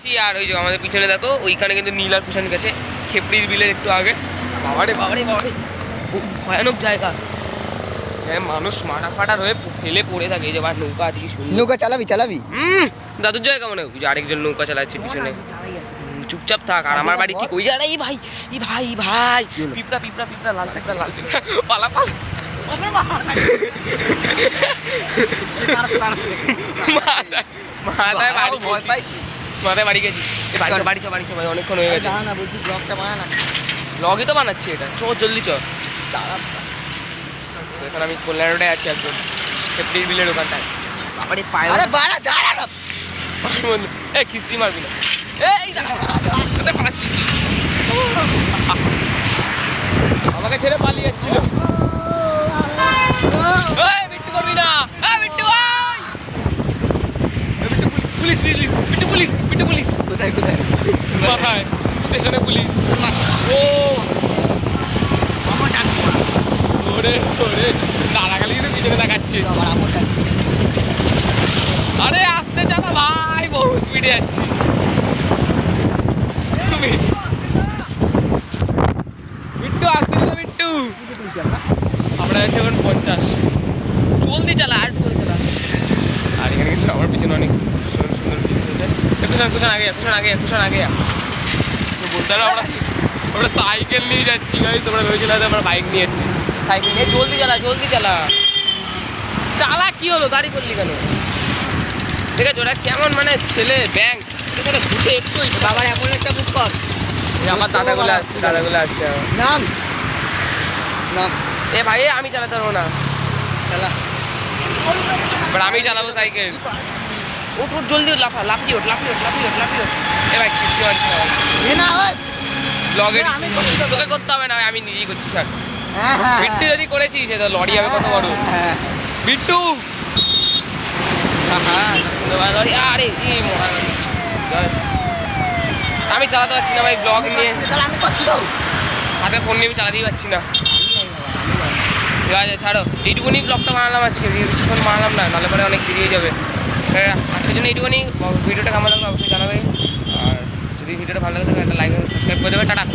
আর ওই যে আমাদের পিছনে দেখো ওইখানে কিন্তু নীলার পিছনে গেছে খেপড়ির বিলের একটু আগে। বাবারে বাবারে বাবারে, খুব ভয়ানক জায়গা। হ্যাঁ, মানুষ মারা ফাটার হয়ে ফেলে পড়ে থাকে। এই যে আমার নৌকা আছে, কি সুন্দর। নৌকা চালাবি? দাদুর জায়গা মনে হয়, আরেকজন নৌকা চালাচ্ছে পিছনে। চুপচাপ থাক। আর আমার বাড়ি ঠিক ওই জায়গায়। এই ভাই, এই ভাই ভাই, পিঁপড়া পিঁপড়া পিঁপড়া, লাল পিঁপড়া, লাল পিঁপড়া, পালা পালা। মাথায় বাড়ি গেছি। বাড়ি ভাই, অনেকক্ষণ হয়ে গেছে। ব্লগই তো বানাচ্ছি এটা। চ জলদি চ। এখন আমি কল্যাণ রোডে আছি একদম, সেফটির বিলের ওখানটায়। বাবারে পায়ে কিস্তি মারবি না। আমাকে ছেড়ে পালিয়ে যাচ্ছিল। বিট্টু করবি না, বিট্টু ভাই। Police Bittu police, Bittu police. কোথায় কোথায়? স্টেশনে পুলিশ। ও ওরে ওরে, দাঁড়াগালি তো পিছনে দেখাচ্ছে। আরে আসতে চালা ভাই, বহু স্পিডে যাচ্ছি। বিট্টু আসতে চালা, বিট্টু। আমরা যাচ্ছি এখন 50। জলদি চালা, আর জলদি চালা। আর এখানে কিন্তু আমার পিছনে অনেক সুন্দর সুন্দর জিনিস আছে। কুশন আগে তো বলতে পারো আমরা সাইকেল নিয়ে যাচ্ছি গাড়ি। তোমরা ভেবেছিলে আমরা বাইক নিয়ে যাচ্ছি। সাইকেল নিয়ে জলদি চালা। চালা কি হলো, দাঁড়ি করলি কেন? ঠিক আছে, ওরা কেমন মানে ছেলে ব্যাংক সেটা ঘুরতে একটুই। বাবার এমন একটা বুক কর। আমার দাদাগুলো আসছে নাম এ ভাই, আমি চালাতে পারবো না। চালা, বাট আমি চালাবো সাইকেল। ওঠ জলদি, লাফিয়ে ওঠ। এ ভাই কিস্তি মারছি না ব্লগের। তোকে করতে হবে না, আমি নিজেই করছি। স্যার বিট্টু যদি করেছিস সে তো লরি হবে কত বড়। বিট্টু লরি। আরে আমি চালাতে পারছি না ভাই, ব্লগ নিয়ে হাতে ফোন নিয়ে আমি চালাতেই পারছি না। ঠিক আছে, ছাড়ো। এইটুকুনি ব্লগটা বানালাম আজকে, বেশিক্ষণ বানালাম না, নাহলে পরে অনেক দেরিয়ে যাবে। আজকের জন্য এইটুকুনি। ভিডিওটা কেমন লাগলো অবশ্যই জানাবে। আর যদি ভিডিওটা ভালো লাগে তাহলে একটা লাইক সাবস্ক্রাইব করে দেবে। টাটা।